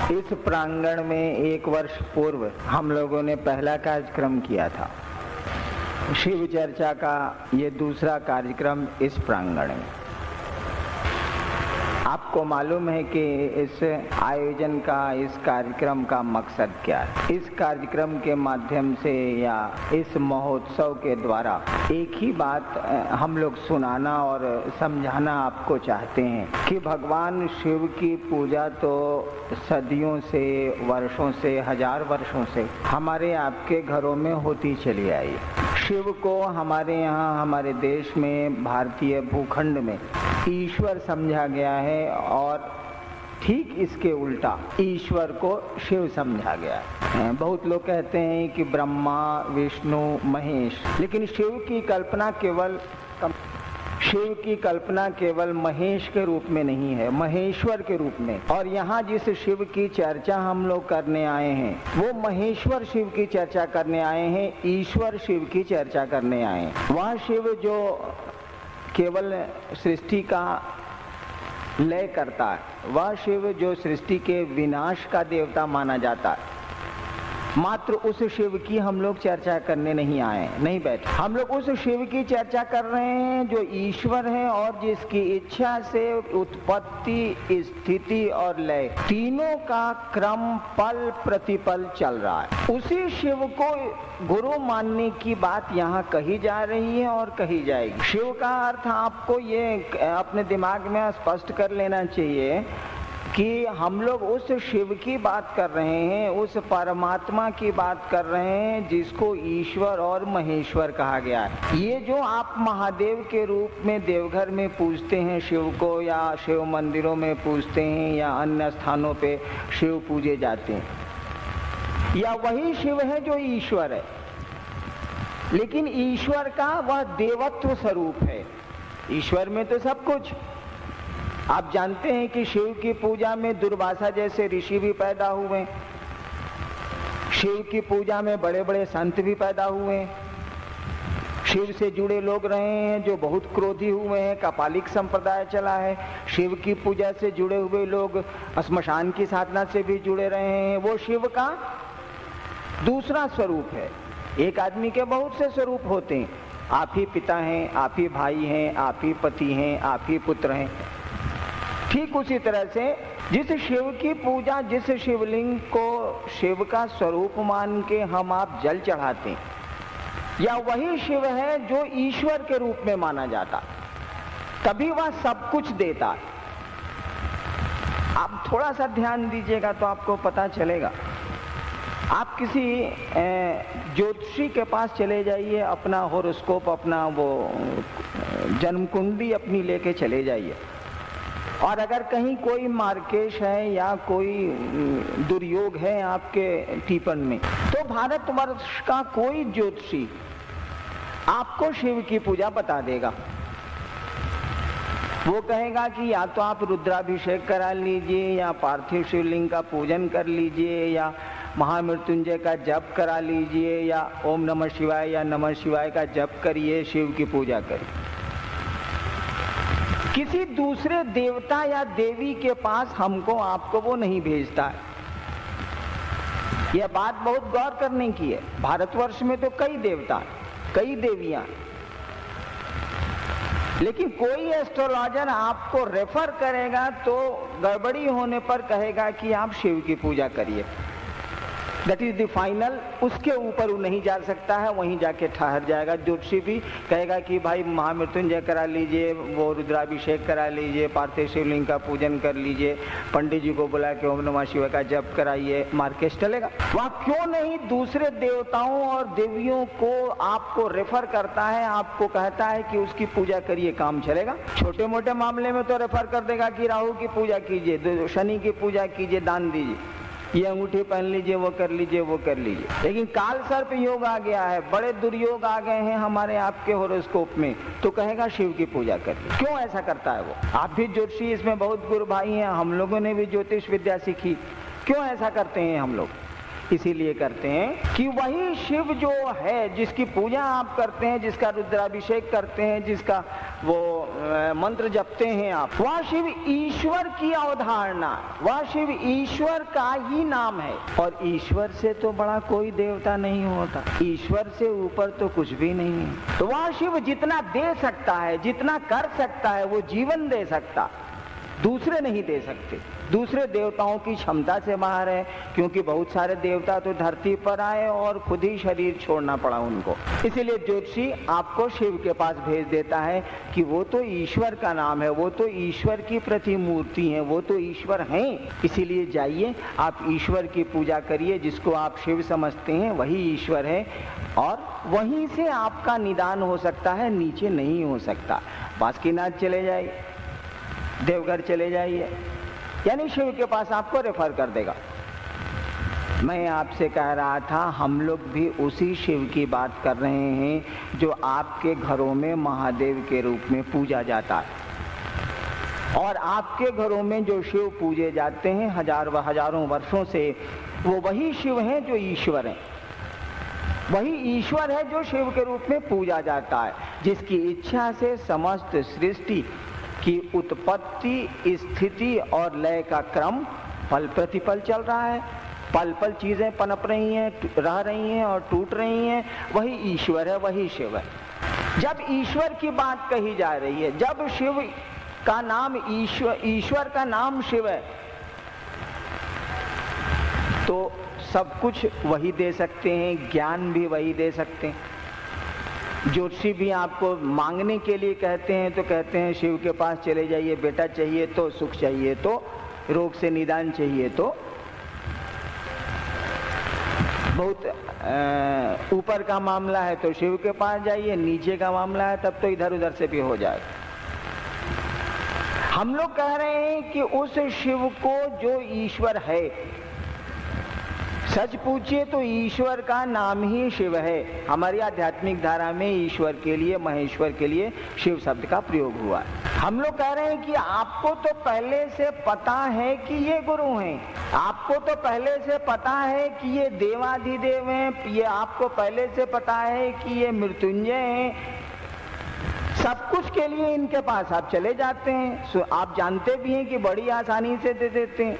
इस प्रांगण में 1 वर्ष पूर्व हम लोगों ने पहला कार्यक्रम किया था। शिव चर्चा का ये दूसरा कार्यक्रम इस प्रांगण में। आपको मालूम है कि इस आयोजन का, इस कार्यक्रम का मकसद क्या है। इस कार्यक्रम के माध्यम से या इस महोत्सव के द्वारा एक ही बात हम लोग सुनाना और समझाना आपको चाहते हैं कि भगवान शिव की पूजा तो सदियों से, वर्षों से, हजार वर्षों से हमारे आपके घरों में होती चली आई। शिव को हमारे यहाँ, हमारे देश में, भारतीय भूखंड में ईश्वर समझा गया है और ठीक इसके उल्टा ईश्वर को शिव समझा गया है। बहुत लोग कहते हैं कि ब्रह्मा, विष्णु, महेश, लेकिन शिव की कल्पना केवल महेश के रूप में नहीं है, महेश्वर के रूप में। और यहाँ जिस शिव की चर्चा हम लोग करने आए हैं वो महेश्वर शिव की चर्चा करने आए हैं, ईश्वर शिव की चर्चा करने आए हैं। वह शिव जो केवल सृष्टि का लय करता है, वह शिव जो सृष्टि के विनाश का देवता माना जाता है, मात्र उस शिव की हम लोग चर्चा करने नहीं आए, नहीं बैठे। हम लोग उस शिव की चर्चा कर रहे हैं जो ईश्वर है और जिसकी इच्छा से उत्पत्ति, स्थिति और लय तीनों का क्रम पल प्रतिपल चल रहा है। उसी शिव को गुरु मानने की बात यहाँ कही जा रही है और कही जाएगी। शिव का अर्थ आपको ये अपने दिमाग में स्पष्ट कर लेना चाहिए कि हम लोग उस शिव की बात कर रहे हैं, उस परमात्मा की बात कर रहे हैं जिसको ईश्वर और महेश्वर कहा गया है। ये जो आप महादेव के रूप में देवघर में पूजते हैं शिव को, या शिव मंदिरों में पूजते हैं, या अन्य स्थानों पे शिव पूजे जाते हैं, या वही शिव है जो ईश्वर है। लेकिन ईश्वर का वह देवत्व स्वरूप है। ईश्वर में तो सब कुछ। आप जानते हैं कि शिव की पूजा में दुर्वासा जैसे ऋषि भी पैदा हुए, शिव की पूजा में बड़े बड़े संत भी पैदा हुए, शिव से जुड़े लोग रहे हैं जो बहुत क्रोधी हुए हैं, कापालिक संप्रदाय चला है। शिव की पूजा से जुड़े हुए लोग श्मशान की साधना से भी जुड़े रहे हैं। वो शिव का दूसरा स्वरूप है। एक आदमी के बहुत से स्वरूप होते हैं। आप ही पिता हैं, आप ही भाई हैं, आप ही पति हैं, आप ही पुत्र हैं। ठीक उसी तरह से जिस शिव की पूजा, जिस शिवलिंग को शिव का स्वरूप मान के हम आप जल चढ़ाते हैं, या वही शिव है जो ईश्वर के रूप में माना जाता, तभी वह सब कुछ देता है। आप थोड़ा सा ध्यान दीजिएगा तो आपको पता चलेगा। आप किसी ज्योतिषी के पास चले जाइए, अपना हॉरोस्कोप, अपना वो जन्म कुंडली अपनी लेके चले जाइए, और अगर कहीं कोई मार्केश है या कोई दुर्योग है आपके टीपन में, तो भारतवर्ष का कोई ज्योतिषी आपको शिव की पूजा बता देगा। वो कहेगा कि या तो आप रुद्राभिषेक करा लीजिए, या पार्थिव शिवलिंग का पूजन कर लीजिए, या महामृत्युंजय का जप करा लीजिए, या ओम नमः शिवाय या नमः शिवाय का जप करिए, शिव की पूजा करिए। किसी दूसरे देवता या देवी के पास हमको आपको वो नहीं भेजता है। यह बात बहुत गौर करने की है। भारतवर्ष में तो कई देवता, कई देवियां, लेकिन कोई एस्ट्रोलॉजर आपको रेफर करेगा तो गड़बड़ी होने पर कहेगा कि आप शिव की पूजा करिए। That is the final. उसके ऊपर वो नहीं जा सकता है, वहीं जाके ठहर जाएगा। ज्योतिषी भी कहेगा कि भाई महामृत्युंजय करा लीजिए, वो रुद्राभिषेक करा लीजिए, पार्थिव शिवलिंग का पूजन कर लीजिए, पंडित जी को बुला के ओम नमः शिवाय का जप कराइए, मार्केश चलेगा। वह क्यों नहीं दूसरे देवताओं और देवियों को आपको रेफर करता है, आपको कहता है कि उसकी पूजा करिए, काम चलेगा। छोटे मोटे मामले में तो रेफर कर देगा कि राहु की पूजा कीजिए, शनि की पूजा कीजिए, दान दीजिए, ये अंगूठी पहन लीजिए, वो कर लीजिए, वो कर लीजिए। लेकिन काल सर्प योग आ गया है, बड़े दुर्योग आ गए हैं हमारे आपके हॉरोस्कोप में, तो कहेगा शिव की पूजा करिए। क्यों ऐसा करता है वो? आप भी ज्योतिषी इसमें बहुत गुरु भाई हैं, हम लोगों ने भी ज्योतिष विद्या सीखी। क्यों ऐसा करते हैं हम लोग? इसीलिए करते हैं कि वही शिव जो है, जिसकी पूजा आप करते हैं, जिसका रुद्राभिषेक करते हैं, जिसका वो मंत्र जपते हैं आप, वह शिव ईश्वर की अवधारणा, वह शिव ईश्वर का ही नाम है। और ईश्वर से तो बड़ा कोई देवता नहीं होता, ईश्वर से ऊपर तो कुछ भी नहीं है। तो वह शिव जितना दे सकता है, जितना कर सकता है, वो जीवन दे सकता, दूसरे नहीं दे सकते। दूसरे देवताओं की क्षमता से बाहर है, क्योंकि बहुत सारे देवता तो धरती पर आए और खुद ही शरीर छोड़ना पड़ा उनको। इसीलिए ज्योतिषी आपको शिव के पास भेज देता है कि वो तो ईश्वर का नाम है, वो तो ईश्वर की प्रतिमूर्ति है, वो तो ईश्वर हैं। इसीलिए जाइए, आप ईश्वर की पूजा करिए, जिसको आप शिव समझते हैं वही ईश्वर है, और वहीं से आपका निदान हो सकता है, नीचे नहीं हो सकता। बासुकीनाथ चले जाइए, देवघर चले जाइए, यानी शिव के पास आपको रेफर कर देगा। मैं आपसे कह रहा था, हम लोग भी उसी शिव की बात कर रहे हैं जो आपके घरों में महादेव के रूप में पूजा जाता है। और आपके घरों में जो शिव पूजे जाते हैं हजारों वर्षों से, वो वही शिव हैं जो ईश्वर हैं। वही ईश्वर है जो शिव के रूप में पूजा जाता है, जिसकी इच्छा से समस्त सृष्टि की उत्पत्ति, स्थिति और लय का क्रम पल प्रतिपल चल रहा है। पल पल चीजें पनप रही हैं, रह रही हैं और टूट रही हैं। वही ईश्वर है, वही शिव है। जब ईश्वर की बात कही जा रही है, जब शिव का नाम ईश्वर का नाम शिव है, तो सब कुछ वही दे सकते हैं, ज्ञान भी वही दे सकते हैं। ज्योतिषी भी आपको मांगने के लिए कहते हैं तो कहते हैं शिव के पास चले जाइए, बेटा चाहिए तो, सुख चाहिए तो, रोग से निदान चाहिए तो। बहुत ऊपर का मामला है तो शिव के पास जाइए, नीचे का मामला है तब तो इधर उधर से भी हो जाए। हम लोग कह रहे हैं कि उस शिव को जो ईश्वर है, सच पूछिए तो ईश्वर का नाम ही शिव है। हमारी आध्यात्मिक धारा में ईश्वर के लिए, महेश्वर के लिए शिव शब्द का प्रयोग हुआ है। हम लोग कह रहे हैं कि आपको तो पहले से पता है कि ये गुरु हैं, आपको तो पहले से पता है कि ये देवाधिदेव हैं, ये आपको पहले से पता है कि ये मृत्युंजय हैं। सब कुछ के लिए इनके पास आप चले जाते हैं। आप जानते भी हैं कि बड़ी आसानी से दे देते हैं।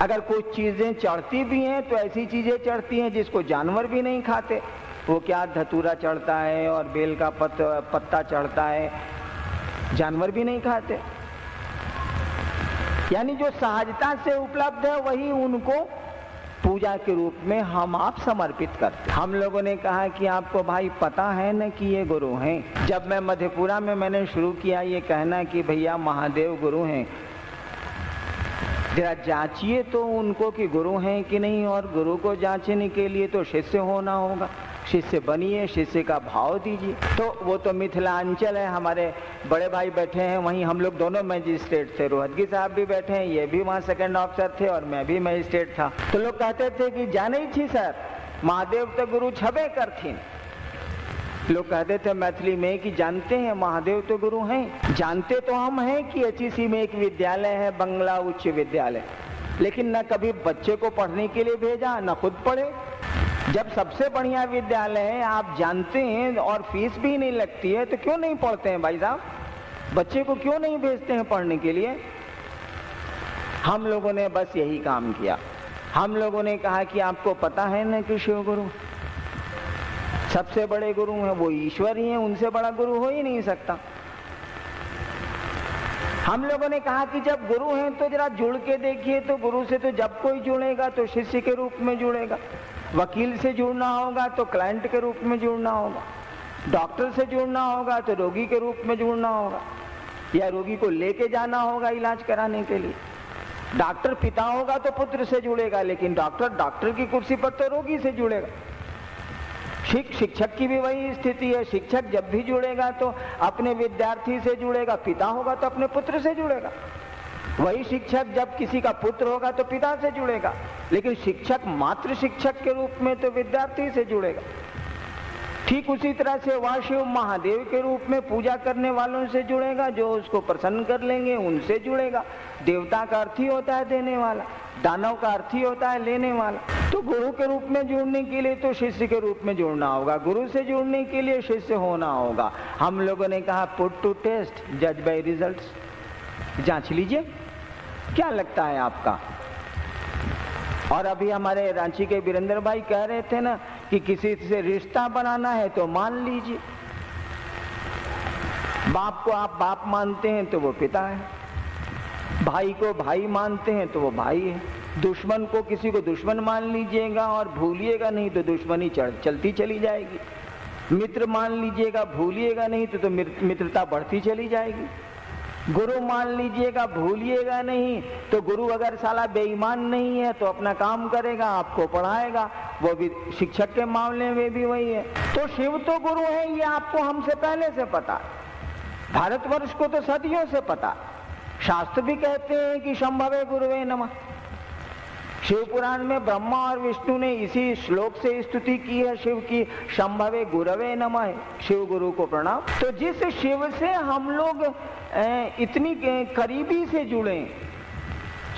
अगर कुछ चीजें चढ़ती भी हैं तो ऐसी चीजें चढ़ती हैं जिसको जानवर भी नहीं खाते। वो क्या, धतूरा चढ़ता है और बेल का पत्ता चढ़ता है, जानवर भी नहीं खाते। यानी जो सहजता से उपलब्ध है वही उनको पूजा के रूप में हम आप समर्पित करते। हम लोगों ने कहा कि आपको भाई पता है न कि ये गुरु हैं। जब मैं मधेपुरा में मैंने शुरू किया ये कहना कि भैया महादेव गुरु हैं, जरा जांचिए तो उनको कि गुरु हैं कि नहीं, और गुरु को जांचने के लिए तो शिष्य होना होगा। शिष्य बनिए, शिष्य का भाव दीजिए। तो वो तो मिथिलांचल है, हमारे बड़े भाई बैठे हैं वहीं, हम लोग दोनों मैजिस्ट्रेट थे। रोहतगी साहब भी बैठे हैं, ये भी वहाँ सेकंड ऑफिसर थे और मैं भी मैजिस्ट्रेट था। तो लोग कहते थे कि जाने थी सर, महादेव तो गुरु छबे करथिन। लोग कहते थे मैथिली में कि जानते हैं महादेव तो गुरु हैं। जानते तो हम हैं कि एचईसी में एक विद्यालय है, बंगला उच्च विद्यालय, लेकिन न कभी बच्चे को पढ़ने के लिए भेजा, न खुद पढ़े। जब सबसे बढ़िया विद्यालय है, आप जानते हैं, और फीस भी नहीं लगती है, तो क्यों नहीं पढ़ते हैं भाई साहब? बच्चे को क्यों नहीं भेजते हैं पढ़ने के लिए? हम लोगों ने बस यही काम किया। हम लोगों ने कहा कि आपको पता है न कि शिव गुरु सबसे बड़े गुरु हैं, वो ईश्वर ही हैं, उनसे बड़ा गुरु हो ही नहीं सकता। हम लोगों ने कहा कि जब गुरु हैं तो जरा जुड़ के देखिए, तो गुरु से तो जब कोई जुड़ेगा तो शिष्य के रूप में जुड़ेगा, वकील से जुड़ना होगा तो क्लाइंट के रूप में जुड़ना होगा, डॉक्टर से जुड़ना होगा तो रोगी के रूप में जुड़ना होगा, या रोगी को लेके जाना होगा इलाज कराने के लिए। डॉक्टर पिता होगा तो पुत्र से जुड़ेगा, लेकिन डॉक्टर की कुर्सी पर तो रोगी से जुड़ेगा। शिक्षक की भी वही स्थिति है। शिक्षक जब भी जुड़ेगा तो अपने विद्यार्थी से जुड़ेगा, पिता होगा तो अपने पुत्र से जुड़ेगा। वही शिक्षक जब किसी का पुत्र होगा तो पिता से जुड़ेगा, लेकिन शिक्षक मात्र शिक्षक के रूप में तो विद्यार्थी से जुड़ेगा। ठीक उसी तरह से वह शिव महादेव के रूप में पूजा करने वालों से जुड़ेगा, जो उसको प्रसन्न कर लेंगे उनसे जुड़ेगा। देवता का अर्थ ही होता है देने वाला, दानव का अर्थ ही होता है लेने वाला। तो गुरु के रूप में जुड़ने के लिए तो शिष्य के रूप में जुड़ना होगा, गुरु से जुड़ने के लिए शिष्य होना होगा। हम लोगों ने कहा पुट टू टेस्ट, जज बाय रिजल्ट्स, जांच लीजिए क्या लगता है आपका। और अभी हमारे रांची के वीरेंद्र भाई कह रहे थे ना कि किसी से रिश्ता बनाना है तो मान लीजिए, बाप को आप बाप मानते हैं तो वो पिता है, भाई को भाई मानते हैं तो वो भाई है, दुश्मन को किसी को दुश्मन मान लीजिएगा और भूलिएगा नहीं तो दुश्मनी चलती चली जाएगी, मित्र मान लीजिएगा भूलिएगा नहीं तो मित्रता बढ़ती चली जाएगी, गुरु मान लीजिएगा भूलिएगा नहीं तो गुरु अगर साला बेईमान नहीं है तो अपना काम करेगा, आपको पढ़ाएगा, वो भी शिक्षक के मामले में भी वही है। तो शिव तो गुरु है, ये आपको हमसे पहले से पता, भारतवर्ष को तो सदियों से पता। शास्त्र भी कहते हैं कि शंभवे गुरुवे नमः। शिव पुराण में ब्रह्मा और विष्णु ने इसी श्लोक से स्तुति की है शिव की, शंभवे गुरवे नमः, शिव गुरु को प्रणाम। तो जिस शिव से हम लोग इतनी करीबी से जुड़े,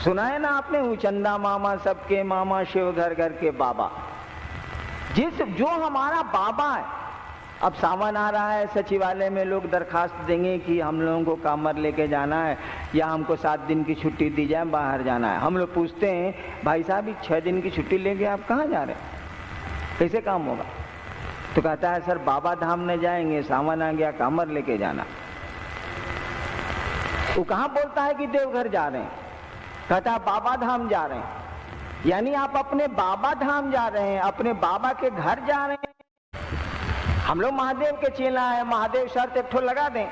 सुना है ना आपने, चंदा मामा सबके मामा, शिव घर घर के बाबा, जो हमारा बाबा है। अब सावन आ रहा है, सचिवालय में लोग दरखास्त देंगे कि हम लोगों को कामर लेके जाना है या हमको 7 दिन की छुट्टी दी जाए, बाहर जाना है। हम लोग पूछते हैं भाई साहब 6 दिन की छुट्टी लेके आप कहाँ जा रहे हैं, कैसे काम होगा? तो कहता है सर बाबा धाम में जाएंगे, सावन आ गया, कामर लेके जाना। वो कहाँ बोलता है कि देवघर जा रहे हैं, कहता है बाबा धाम जा रहे हैं। यानी आप अपने बाबा धाम जा रहे हैं, अपने बाबा के घर जा रहे हैं। हम लोग महादेव के चेला है, महादेव शर्त एक ठो लगा दें,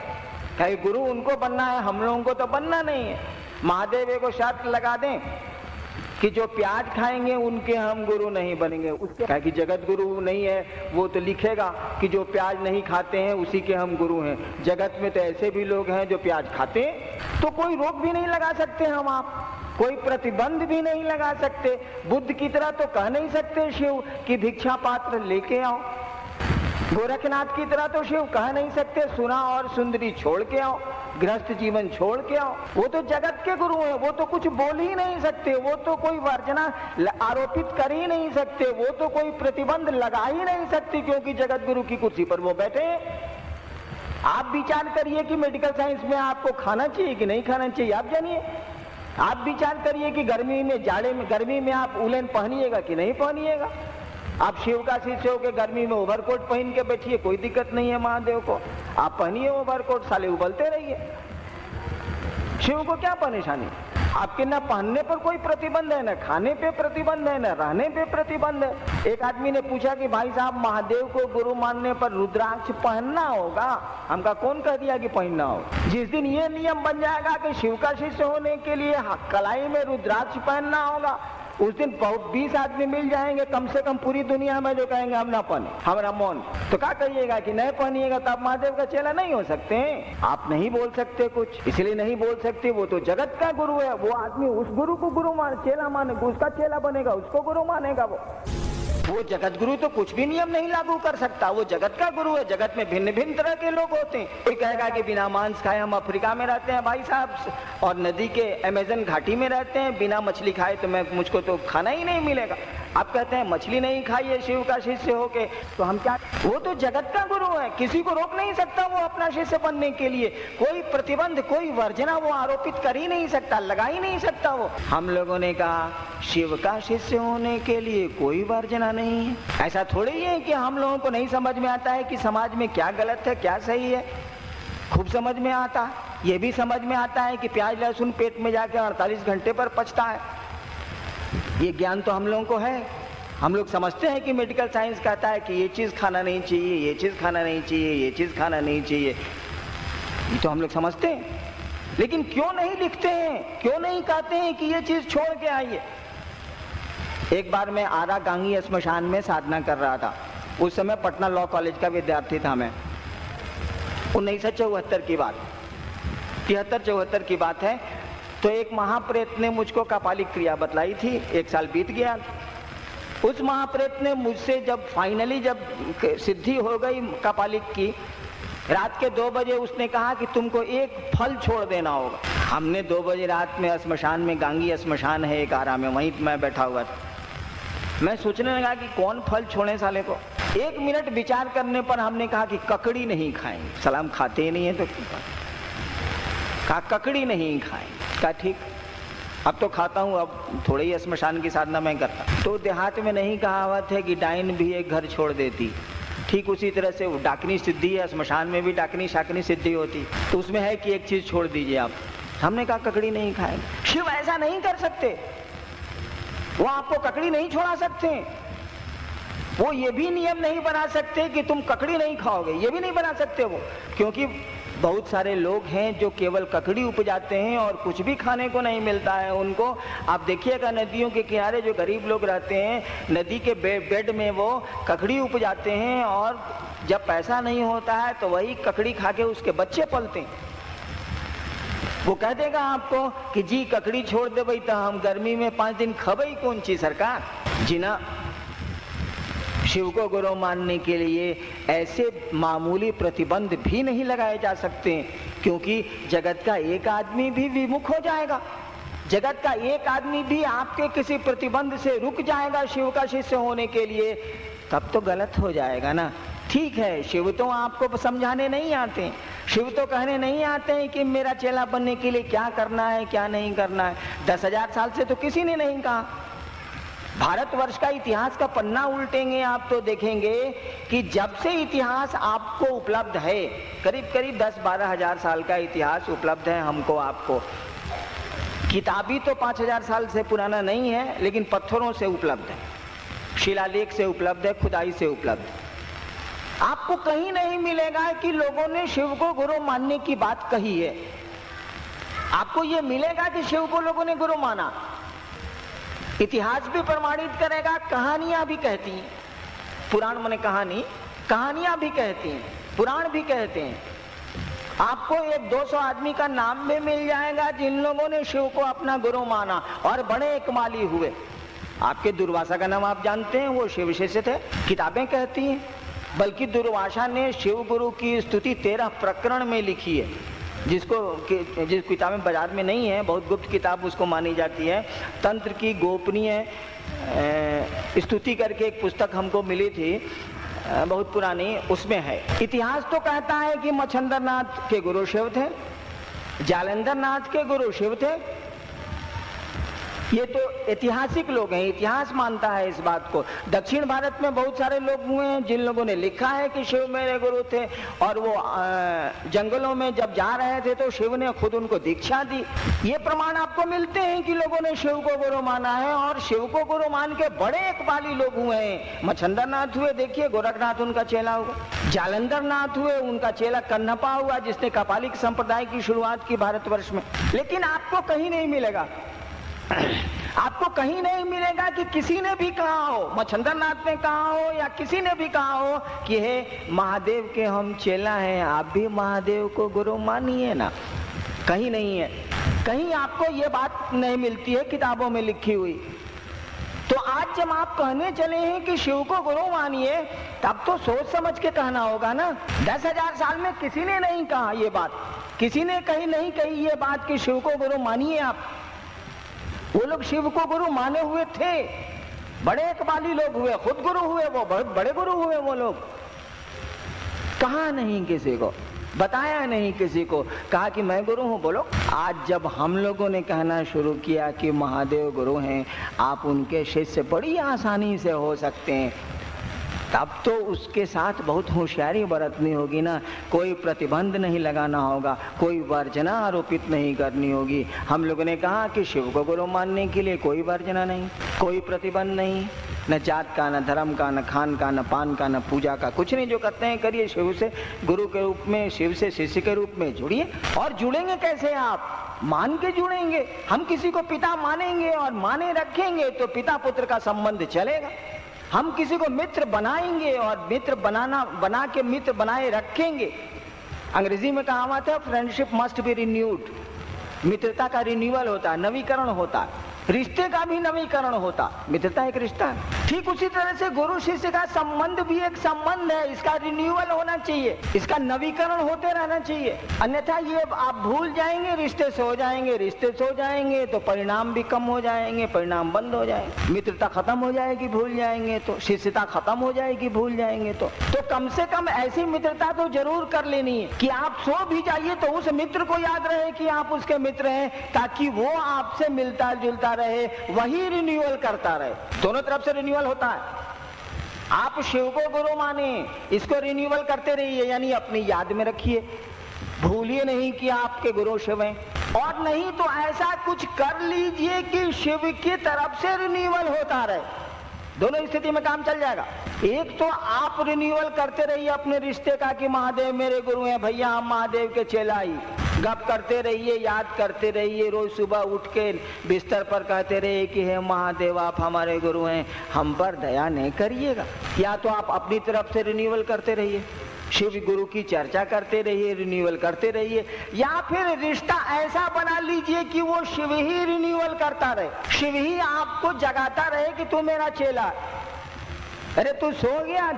कहीं गुरु उनको बनना है, हम लोगों को तो बनना नहीं है। महादेव एक शर्त लगा दें कि जो प्याज खाएंगे उनके हम गुरु नहीं बनेंगे, उसके क्या कि जगत गुरु नहीं है, वो तो लिखेगा कि जो प्याज नहीं खाते हैं उसी के हम गुरु हैं। जगत में तो ऐसे भी लोग हैं जो प्याज खाते हैं, तो कोई रोक भी नहीं लगा सकते हम, आप कोई प्रतिबंध भी नहीं लगा सकते। बुद्ध की तरह तो कह नहीं सकते शिव कि भिक्षा पात्र लेके आओ, गोरखनाथ की तरह तो शिव कह नहीं सकते सुना और सुंदरी छोड़ के आओ, गृहस्थ जीवन छोड़ के आओ। वो तो जगत के गुरु हैं, वो तो कुछ बोल ही नहीं सकते, वो तो कोई वर्जना आरोपित कर ही नहीं सकते, वो तो कोई प्रतिबंध लगा ही नहीं सकते, क्योंकि जगत गुरु की कुर्सी पर वो बैठे हैं। आप विचार करिए कि मेडिकल साइंस में आपको खाना चाहिए कि नहीं खाना चाहिए, आप जानिए। आप विचार करिए कि गर्मी में, जाड़े में, गर्मी में आप उलेन पहनिएगा कि नहीं पहनिएगा। आप शिव का शिष्य हो के गर्मी में ओवरकोट पहन के बैठिए, कोई दिक्कत नहीं है महादेव को, आप पहनिए ओवरकोट, साले उबलते रहिए, शिव को क्या परेशानी। आपके ना पहनने पर कोई प्रतिबंध है, ना खाने पे प्रतिबंध है, ना रहने पे प्रतिबंध है। एक आदमी ने पूछा कि भाई साहब महादेव को गुरु मानने पर रुद्राक्ष पहनना होगा? हमका कौन कह दिया कि पहनना हो? जिस दिन ये नियम बन जाएगा कि शिव का शिष्य होने के लिए कलाई में रुद्राक्ष पहनना होगा, उस दिन 20 आदमी मिल जाएंगे कम से कम पूरी दुनिया में जो कहेंगे हम ना पहने, हमारा मौन। तो क्या कहिएगा कि नहीं पहनिएगा तो आप महादेव का चेला नहीं हो सकते हैं। आप नहीं बोल सकते कुछ, इसलिए नहीं बोल सकते। वो तो जगत का गुरु है, वो आदमी उस गुरु को गुरु चेला मानेगा, उसका चेला बनेगा, उसको गुरु मानेगा। वो जगत गुरु तो कुछ भी नियम नहीं लागू कर सकता, वो जगत का गुरु है। जगत में भिन्न भिन्न तरह के लोग होते हैं। कोई कहेगा कि बिना मांस खाए हम अफ्रीका में रहते हैं भाई साहब, और नदी के अमेज़न घाटी में रहते हैं, बिना मछली खाए तो मुझको तो खाना ही नहीं मिलेगा। आप कहते हैं मछली नहीं खाइए शिव का शिष्य होके, तो हम क्या? वो तो जगत का गुरु है, किसी को रोक नहीं सकता वो अपना शिष्य बनने के लिए। कोई प्रतिबंध, कोई वर्जना वो आरोपित कर ही नहीं सकता, लगा ही नहीं सकता वो। हम लोगों ने कहा शिव का शिष्य होने के लिए कोई वर्जना नहीं है। ऐसा थोड़ी ही है कि हम लोगों को नहीं समझ में आता है कि समाज में क्या गलत है क्या सही है, खूब समझ में आता है। ये भी समझ में आता है कि प्याज लहसुन पेट में जाके 48 घंटे पर पचता है। ये ज्ञान तो हम लोगों को है। हम लोग समझते हैं कि मेडिकल साइंस कहता है कि ये चीज़ खाना नहीं चाहिए, ये चीज़ खाना नहीं चाहिए, ये चीज़ खाना नहीं चाहिए, ये तो हम लोग समझते हैं। लेकिन क्यों नहीं लिखते हैं, क्यों नहीं कहते हैं कि ये चीज़ छोड़ के आइए। एक बार मैं आरा गांगी श्मशान में साधना कर रहा था। उस समय पटना लॉ कॉलेज का विद्यार्थी था मैं। 1974 की बात, 73-74 की बात है। तो एक महाप्रेत ने मुझको कपालिक क्रिया बतलाई थी। 1 साल बीत गया। उस महाप्रेत ने मुझसे जब फाइनली जब सिद्धि हो गई कपालिक की, रात के 2 बजे उसने कहा कि तुमको एक फल छोड़ देना होगा। हमने 2 बजे रात में श्मशान में, गांगी श्मशान है एक आरा में, वहीं मैं बैठा हुआ था। मैं सोचने लगा कि कौन फल छोड़े साले को। 1 मिनट विचार करने पर हमने कहा कि ककड़ी नहीं खाएंगे। सलाम खाते ही नहीं है तो कहा ककड़ी नहीं खाएंगे। कहा ठीक, अब तो खाता हूँ, अब थोड़ी ही श्मशान की साधना मैं करता। तो देहात में नहीं कहावत है कि डाइन भी एक घर छोड़ देती, ठीक उसी तरह से वो डाकनी सिद्धि है, श्मशान में भी डाकनी शाकनी सिद्धि होती, तो उसमें है कि एक चीज छोड़ दीजिए आप। हमने कहा ककड़ी नहीं खाएंगे। शिव ऐसा नहीं कर सकते, वो आपको ककड़ी नहीं छोड़ा सकते। वो ये भी नियम नहीं बना सकते कि तुम ककड़ी नहीं खाओगे, ये भी नहीं बना सकते वो, क्योंकि बहुत सारे लोग हैं जो केवल ककड़ी उपजाते हैं और कुछ भी खाने को नहीं मिलता है उनको। आप देखिएगा नदियों के किनारे जो गरीब लोग रहते हैं, नदी के बेड में वो ककड़ी उपजाते हैं और जब पैसा नहीं होता है तो वही ककड़ी खा के उसके बच्चे पलते हैं। वो कह देगा आपको कि जी ककड़ी छोड़ दे भाई, तो हम गर्मी में 5 दिन खबई कौन ची सरकार। जिना शिव को गुरु मानने के लिए ऐसे मामूली प्रतिबंध भी नहीं लगाए जा सकते, क्योंकि जगत का एक आदमी भी विमुख हो जाएगा, जगत का एक आदमी भी आपके किसी प्रतिबंध से रुक जाएगा शिव का शिष्य होने के लिए, तब तो गलत हो जाएगा ना। ठीक है, शिव तो आपको समझाने नहीं आते, शिव तो कहने नहीं आते हैं कि मेरा चेला बनने के लिए क्या करना है क्या नहीं करना है। 10,000 साल से तो किसी ने नहीं कहा। भारतवर्ष का इतिहास का पन्ना उल्टेंगे आप तो देखेंगे कि जब से इतिहास आपको उपलब्ध है, करीब करीब 10-12 हजार साल का इतिहास उपलब्ध है हमको आपको। किताबी तो 5,000 साल से पुराना नहीं है, लेकिन पत्थरों से उपलब्ध है, शिलालेख से उपलब्ध है, खुदाई से उपलब्ध है। आपको कहीं नहीं मिलेगा कि लोगों ने शिव को गुरु मानने की बात कही है। आपको यह मिलेगा कि शिव को लोगों ने गुरु माना। इतिहास भी प्रमाणित करेगा, कहानियां भी कहती हैं, पुराण माने कहानी, कहानियां भी कहती हैं, पुराण भी कहते हैं। आपको 100-200 आदमी का नाम भी मिल जाएगा जिन लोगों ने शिव को अपना गुरु माना और बड़े एकमाली हुए। आपके दुर्वासा का नाम आप जानते हैं, वो शिव शिष्य थे, किताबें कहती हैं। बल्कि दुर्वासा ने शिव गुरु की स्तुति 13 प्रकरण में लिखी है, जिस किताबें बाजार में नहीं है, बहुत गुप्त किताब उसको मानी जाती है। तंत्र की गोपनीय स्तुति करके एक पुस्तक हमको मिली थी, बहुत पुरानी, उसमें है। इतिहास तो कहता है कि मच्छंदर नाथ के गुरु शिव थे, जालंधर नाथ के गुरु शिव थे। ये तो ऐतिहासिक लोग हैं, इतिहास मानता है इस बात को। दक्षिण भारत में बहुत सारे लोग हुए हैं जिन लोगों ने लिखा है कि शिव मेरे गुरु थे, और वो जंगलों में जब जा रहे थे तो शिव ने खुद उनको दीक्षा दी। ये प्रमाण आपको मिलते हैं कि लोगों ने शिव को गुरु माना है, और शिव को गुरु मान के बड़े इकबाली लोग हुए हैं। मच्छंदर नाथ हुए, देखिए गोरखनाथ उनका चेला हुआ। जालंधर नाथ हुए, उनका चेला कन्हपा हुआ, जिसने कपालिक संप्रदाय की शुरुआत की भारतवर्ष में। लेकिन आपको कहीं नहीं मिलेगा, आपको कहीं नहीं मिलेगा कि किसी ने भी कहा हो, मच्छंदर नाथ ने कहा हो या किसी ने भी कहा हो कि हे महादेव के हम चेला हैं, आप भी महादेव को गुरु मानिए ना। कहीं नहीं है, कहीं आपको ये बात नहीं मिलती है किताबों में लिखी हुई। तो आज जब आप कहने चले हैं कि शिव को गुरु मानिए, तब तो सोच समझ के कहना होगा ना। 10,000 साल में किसी ने नहीं कहा ये बात, किसी ने कहीं नहीं कही ये बात कि शिव को गुरु मानिए आप। वो लोग शिव को गुरु माने हुए थे, बड़े इकबाली लोग हुए, खुद गुरु हुए, वो बहुत बड़े गुरु हुए। वो लोग कहा नहीं, किसी को बताया नहीं, किसी को कहा कि मैं गुरु हूं। बोलो, आज जब हम लोगों ने कहना शुरू किया कि महादेव गुरु हैं, आप उनके शिष्य बड़ी आसानी से हो सकते हैं, तब तो उसके साथ बहुत होशियारी बरतनी होगी ना। कोई प्रतिबंध नहीं लगाना होगा, कोई वर्जना आरोपित नहीं करनी होगी। हम लोगों ने कहा कि शिव को गुरु मानने के लिए कोई वर्जना नहीं, कोई प्रतिबंध नहीं, न जात का, न धर्म का, न खान का, न पान का, न पूजा का, कुछ नहीं। जो करते हैं करिए, शिव से गुरु के रूप में, शिव से शिष्य के रूप में जुड़िए। और जुड़ेंगे कैसे आप? मान के जुड़ेंगे। हम किसी को पिता मानेंगे और माने रखेंगे तो पिता पुत्र का संबंध चलेगा। हम किसी को मित्र बनाएंगे और मित्र बना के मित्र बनाए रखेंगे। अंग्रेजी में कहावत है, फ्रेंडशिप मस्ट बी रिन्यूड। मित्रता का रिन्यूअल होता है, नवीकरण होता है, रिश्ते का भी नवीकरण होता। मित्रता एक रिश्ता है। ठीक उसी तरह से गुरु शिष्य का संबंध भी एक संबंध है, इसका रिन्यूअल होना चाहिए, इसका नवीकरण होते रहना चाहिए। अन्यथा ये आप भूल जाएंगे, रिश्ते से हो जाएंगे, रिश्ते से हो जाएंगे तो परिणाम भी कम हो जाएंगे, परिणाम बंद हो जाएंगे, मित्रता खत्म हो जाएगी भूल जाएंगे तो, शिष्यता खत्म हो जाएगी भूल जाएंगे तो कम से कम ऐसी मित्रता तो जरूर कर लेनी है कि आप सो भी जाइए तो उस मित्र को याद रहे कि आप उसके मित्र हैं, ताकि वो आपसे मिलता जुलता रहे, वही रिन्यूअल करता रहे। दोनों तरफ से रिन्यूअल होता है। आप शिव को गुरु माने, इसको रिन्यूअल करते रहिए, यानी अपनी याद में रखिए, भूलिए नहीं कि आपके गुरु शिव हैं। और नहीं तो ऐसा कुछ कर लीजिए कि शिव की तरफ से रिन्यूअल होता रहे। दोनों स्थिति में काम चल जाएगा। एक तो आप रिन्यूअल करते रहिए अपने रिश्ते का कि महादेव मेरे गुरु हैं, भैया हम महादेव के चेला ही, गप करते रहिए, याद करते रहिए, रोज सुबह उठ के बिस्तर पर कहते रहिए कि हे महादेव आप हमारे गुरु हैं, हम पर दया नहीं करिएगा। या तो आप अपनी तरफ से रिन्यूअल करते रहिए, शिव गुरु की चर्चा करते रहिए, रिन्यूअल करते रहिए, या फिर रिश्ता ऐसा बना लीजिए कि वो शिव ही रिन्यूअल करता रहे, शिव ही आपको जगाता रहे कि तू मेरा चेला, अरे तू सो गया,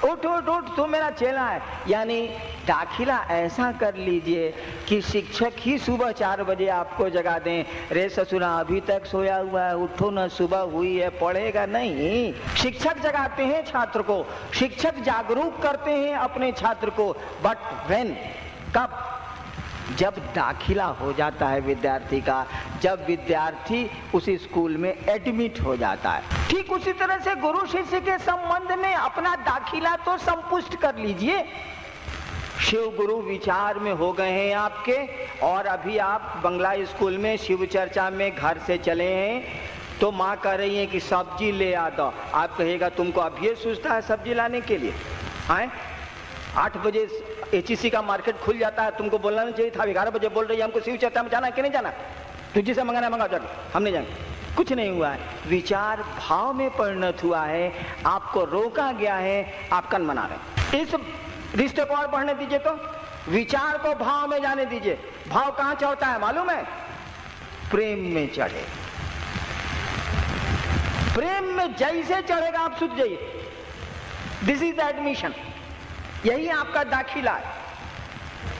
उठ उठ उठ तू मेरा चेला है। यानी दाखिला ऐसा कर लीजिए कि शिक्षक ही सुबह 4 बजे आपको जगा दें, रे ससुरा अभी तक सोया हुआ है, उठो ना सुबह हुई है, पढ़ेगा नहीं। शिक्षक जगाते हैं छात्र को, शिक्षक जागरूक करते हैं अपने छात्र को, बट व्हेन, कब? जब दाखिला हो जाता है विद्यार्थी का, जब विद्यार्थी उस स्कूल में एडमिट हो जाता है। ठीक उसी तरह से गुरु शिष्य के संबंध में अपना दाखिला तो संपुष्ट कर लीजिए। शिव गुरु विचार में हो गए हैं आपके, और अभी आप बंगला स्कूल में शिव चर्चा में घर से चले हैं, तो माँ कह रही है कि सब्जी ले आ दो, आप कहेगा तुमको अभी सोचता है सब्जी लाने के लिए? आए 8 बजे HEC का मार्केट खुल जाता है, तुमको बोलना नहीं चाहिए था? 11 बजे बोल रही है हमको शिव चर्चा में जाना है कि नहीं जाना? तुझे से मंगाना मंगा जाके, हम नहीं जाएंगे। कुछ नहीं हुआ है, विचार भाव में परिणत हुआ है, आपको रोका गया है, आप कन बना रहे। इस रिश्ते को और बढ़ने दीजिए, तो विचार को भाव में जाने दीजिए। भाव कहां चढ़ता है मालूम है? प्रेम में चढ़े। प्रेम में जैसे चढ़ेगा आप सूझ जाइए। दिस इज एडमिशन, यही आपका दाखिला है।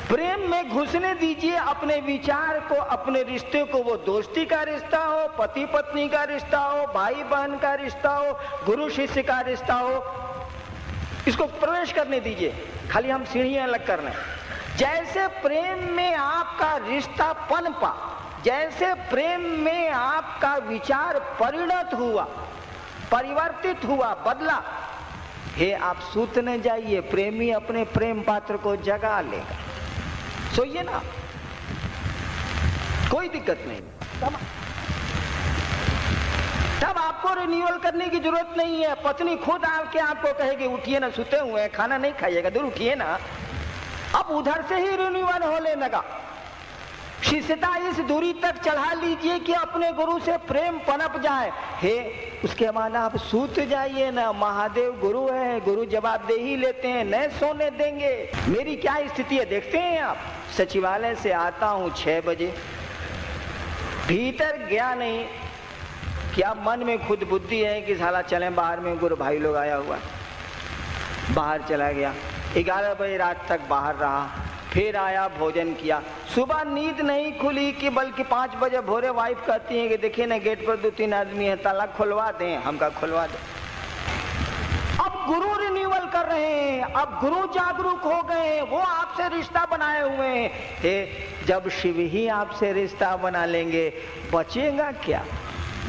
प्रेम में घुसने दीजिए अपने विचार को, अपने रिश्ते को, वो दोस्ती का रिश्ता हो, पति पत्नी का रिश्ता हो, भाई बहन का रिश्ता हो, गुरु शिष्य का रिश्ता हो, इसको प्रवेश करने दीजिए। खाली हम सीढ़ियां अलग कर लें। जैसे प्रेम में आपका रिश्ता पनपा, जैसे प्रेम में आपका विचार परिणत हुआ, परिवर्तित हुआ, बदला, हे आप सूतने जाइए, प्रेमी अपने प्रेम पात्र को जगा लेगा। सोइए ना, कोई दिक्कत नहीं। तब आपको रिन्यूअल करने की जरूरत नहीं है। पत्नी खुद आके आपको कहेगी उठिए ना, सुते हुए हैं, खाना नहीं खाइएगा, दूर उठिए ना। अब उधर से ही रिन्यूअल होने लगा। शिष्यता इस दूरी तक चढ़ा लीजिए कि अपने गुरु से प्रेम पनप जाए। हे उसके बाद आप सूत जाइए ना, महादेव गुरु है, गुरु जवाब दे ही लेते हैं, न सोने देंगे। मेरी क्या स्थिति है देखते हैं आप। सचिवालय से आता हूं 6 बजे, भीतर गया नहीं, क्या मन में खुद बुद्धि है कि साला चले बाहर में, गुरु भाई लोग आया हुआ, बाहर चला गया। 11 बजे रात तक बाहर रहा, फिर आया, भोजन किया। सुबह नींद नहीं खुली कि बल्कि 5 बजे भोरे वाइफ कहती है कि देखिए ना गेट पर 2-3 आदमी है, ताला खुलवा दें। हम कहा खुलवा दें। अब गुरु रिन्यूअल कर रहे हैं, अब गुरु जागरूक हो गए हैं, वो आपसे रिश्ता बनाए हुए हैं। जब शिव ही आपसे रिश्ता बना लेंगे, बचेगा क्या?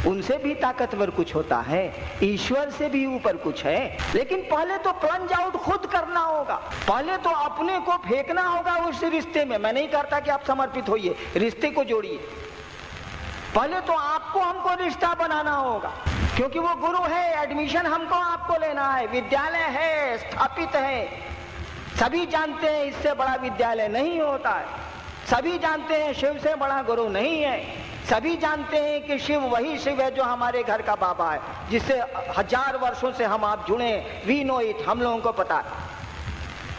उनसे भी ताकतवर कुछ होता है, ईश्वर से भी ऊपर कुछ है। लेकिन पहले तो प्लंज आउट खुद करना होगा, पहले तो अपने को फेंकना होगा उस रिश्ते में। मैं नहीं कहता कि आप समर्पित होइए, रिश्ते को जोड़िए। पहले तो आपको हमको रिश्ता बनाना होगा, क्योंकि वो गुरु है, एडमिशन हमको आपको लेना है, विद्यालय है, स्थापित है। सभी जानते हैं इससे बड़ा विद्यालय नहीं होता है, सभी जानते हैं शिव से बड़ा गुरु नहीं है, सभी जानते हैं कि शिव वही शिव है जो हमारे घर का बाबा है, जिससे 1000 वर्षों से हम आप जुड़े। वी नो इट, हम लोगों को पता है।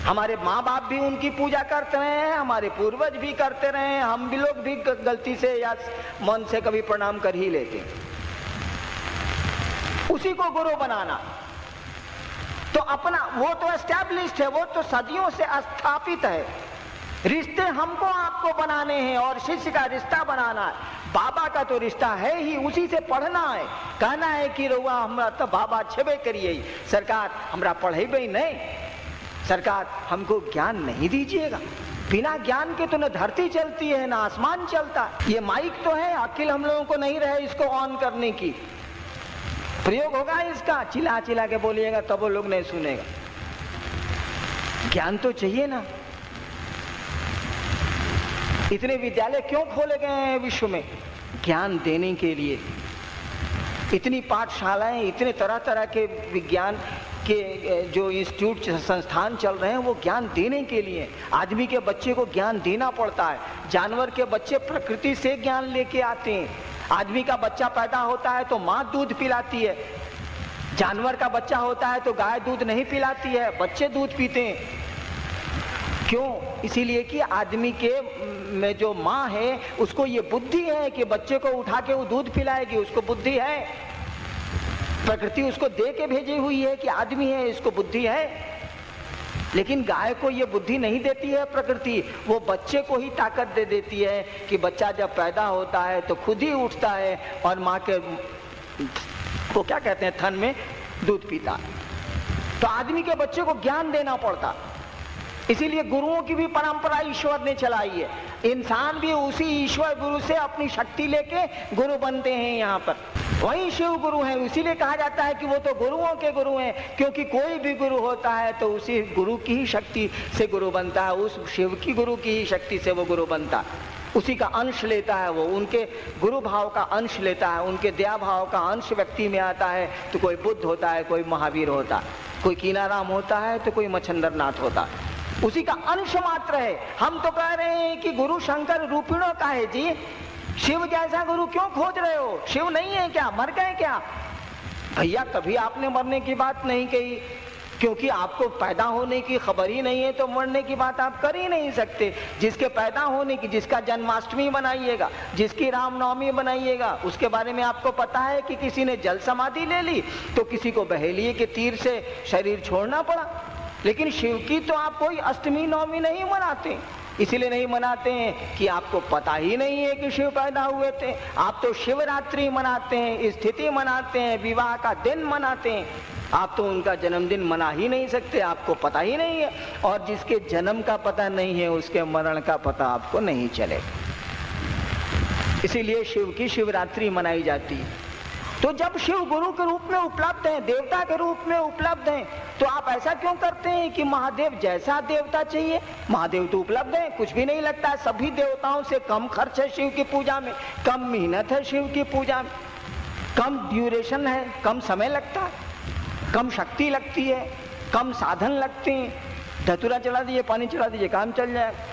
हमारे माँ बाप भी उनकी पूजा करते रहे हैं, हमारे पूर्वज भी करते रहे हैं, हम भी लोग भी गलती से या मन से कभी प्रणाम कर ही लेते हैं। उसी को गुरु बनाना। तो अपना वो तो एस्टैब्लिश्ड है, वो तो सदियों से स्थापित है। रिश्ते हमको आपको बनाने हैं और शिष्य का रिश्ता बनाना है। बाबा का तो रिश्ता है ही, उसी से पढ़ना है। कहना है कि रउआ हमरा तो बाबा छेबे करिए, सरकार हमरा पढ़ेबे नहीं, सरकार हमको ज्ञान नहीं दीजिएगा। बिना ज्ञान के तो न धरती चलती है न आसमान चलता। ये माइक तो है, अकिल हम लोगों को नहीं रहे इसको ऑन करने की। प्रयोग होगा इसका, चिल्ला चिल्ला के बोलिएगा तब वो लोग नहीं सुनेगा। ज्ञान तो चाहिए ना। इतने विद्यालय क्यों खोले गए हैं विश्व में? ज्ञान देने के लिए। इतनी पाठशालाएं, इतने तरह तरह के विज्ञान के जो इंस्टीट्यूट संस्थान चल रहे हैं वो ज्ञान देने के लिए। आदमी के बच्चे को ज्ञान देना पड़ता है। जानवर के बच्चे प्रकृति से ज्ञान लेके आते हैं। आदमी का बच्चा पैदा होता है तो माँ दूध पिलाती है, जानवर का बच्चा होता है तो गाय दूध नहीं पिलाती है, बच्चे दूध पीते हैं। क्यों? इसीलिए कि आदमी के में जो माँ है उसको ये बुद्धि है कि बच्चे को उठा के वो दूध पिलाएगी, उसको बुद्धि है। प्रकृति उसको दे के भेजी हुई है कि आदमी है, इसको बुद्धि है। लेकिन गाय को ये बुद्धि नहीं देती है प्रकृति, वो बच्चे को ही ताकत दे देती है कि बच्चा जब पैदा होता है तो खुद ही उठता है और माँ के को क्या कहते हैं थन में दूध पीता है। तो आदमी के बच्चे को ज्ञान देना पड़ता। इसीलिए गुरुओं की भी परंपरा ईश्वर ने चलाई है। इंसान भी उसी ईश्वर गुरु से अपनी शक्ति लेके गुरु बनते हैं। यहाँ पर वही शिव गुरु हैं। इसीलिए कहा जाता है कि वो तो गुरुओं के गुरु हैं, क्योंकि कोई भी गुरु होता है तो उसी गुरु की ही शक्ति से गुरु बनता है, उस शिव की गुरु की ही शक्ति से वो गुरु बनता है। उसी का अंश लेता है, वो उनके गुरु भाव का अंश लेता है, उनके दया भाव का अंश व्यक्ति में आता है। तो कोई बुद्ध होता है, कोई महावीर होता है, कोई कीनाराम होता है तो कोई मच्छंदरनाथ होता है, उसी का अंश मात्र है। हम तो कह रहे हैं कि गुरु शंकर रूपिणों का है जी। शिव जैसा गुरु क्यों खोज रहे हो? शिव नहीं है क्या? मर गए क्या? भैया कभी आपने मरने की बात नहीं कही, क्योंकि आपको पैदा होने की खबर ही नहीं है तो मरने की बात आप कर ही नहीं सकते। जिसके पैदा होने की, जिसका जन्माष्टमी बनाइएगा, जिसकी रामनवमी बनाइएगा, उसके बारे में आपको पता है कि किसी ने जल समाधि ले ली तो किसी को बहेलिए के तीर से शरीर छोड़ना पड़ा। लेकिन शिव की तो आप कोई अष्टमी नवमी नहीं मनाते। इसीलिए नहीं मनाते हैं कि आपको पता ही नहीं है कि शिव पैदा हुए थे। आप तो शिवरात्रि मनाते हैं, स्थिति मनाते हैं, विवाह का दिन मनाते हैं। आप तो उनका जन्मदिन मना ही नहीं सकते, आपको पता ही नहीं है। और जिसके जन्म का पता नहीं है उसके मरण का पता आपको नहीं चलेगा। इसीलिए शिव की शिवरात्रि मनाई जाती है। तो जब शिव गुरु के रूप में उपलब्ध हैं, देवता के रूप में उपलब्ध हैं, तो आप ऐसा क्यों करते हैं कि महादेव जैसा देवता चाहिए? महादेव तो उपलब्ध है, कुछ भी नहीं लगता है। सभी देवताओं से कम खर्च है शिव की पूजा में, कम मेहनत है शिव की पूजा में, कम ड्यूरेशन है, कम समय लगता है, कम शक्ति लगती है, कम साधन लगते हैं। धतूरा चला दीजिए, पानी चला दीजिए, काम चल जाएगा।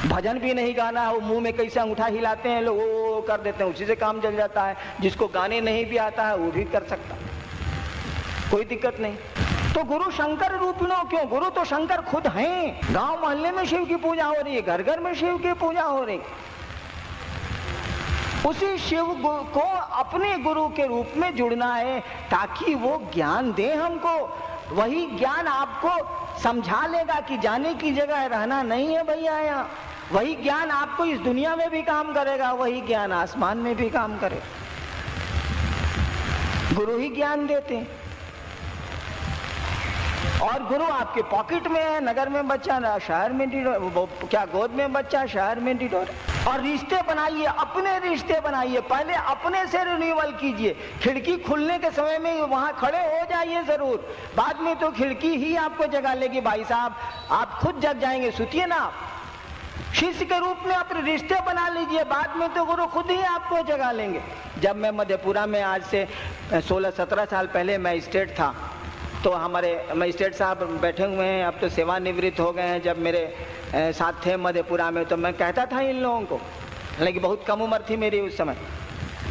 भजन भी नहीं गाना है, वो मुंह में कैसे अंगूठा हिलाते हैं लोग, वो कर देते हैं, उसी से काम चल जाता है। जिसको गाने नहीं भी आता है वो भी कर सकता, कोई दिक्कत नहीं। तो गुरु शंकर रूपिणों क्यों? गुरु तो शंकर खुद हैं। गांव मोहल्ले में शिव की पूजा हो रही है, घर घर में शिव की पूजा हो रही। उसी शिव को अपने गुरु के रूप में जुड़ना है ताकि वो ज्ञान दे हमको। वही ज्ञान आपको समझा लेगा कि जाने की जगह रहना नहीं है भैया यहाँ। वही ज्ञान आपको इस दुनिया में भी काम करेगा, वही ज्ञान आसमान में भी काम करेगा। गुरु ही ज्ञान देते हैं। और गुरु आपके पॉकेट में है, नगर में बच्चा, शहर में क्या गोद में बच्चा, शहर में डिडोर। और रिश्ते बनाइए, अपने रिश्ते बनाइए। पहले अपने से रिन्यूअल कीजिए। खिड़की खुलने के समय में वहां खड़े हो जाइए जरूर, बाद में तो खिड़की ही आपको जगा लेगी। भाई साहब आप खुद जग जाएंगे, सुतिए ना। शिष्य के रूप में अपने रिश्ते बना लीजिए, बाद में तो गुरु खुद ही आपको जगा लेंगे। जब मैं मधेपुरा में आज से 16-17 साल पहले मैजिस्ट्रेट था, तो हमारे मजिस्ट्रेट साहब बैठे हुए हैं, अब तो सेवानिवृत्त हो गए हैं। जब मेरे साथ थे मधेपुरा में तो मैं कहता था इन लोगों को, हालांकि बहुत कम उम्र थी मेरी उस समय,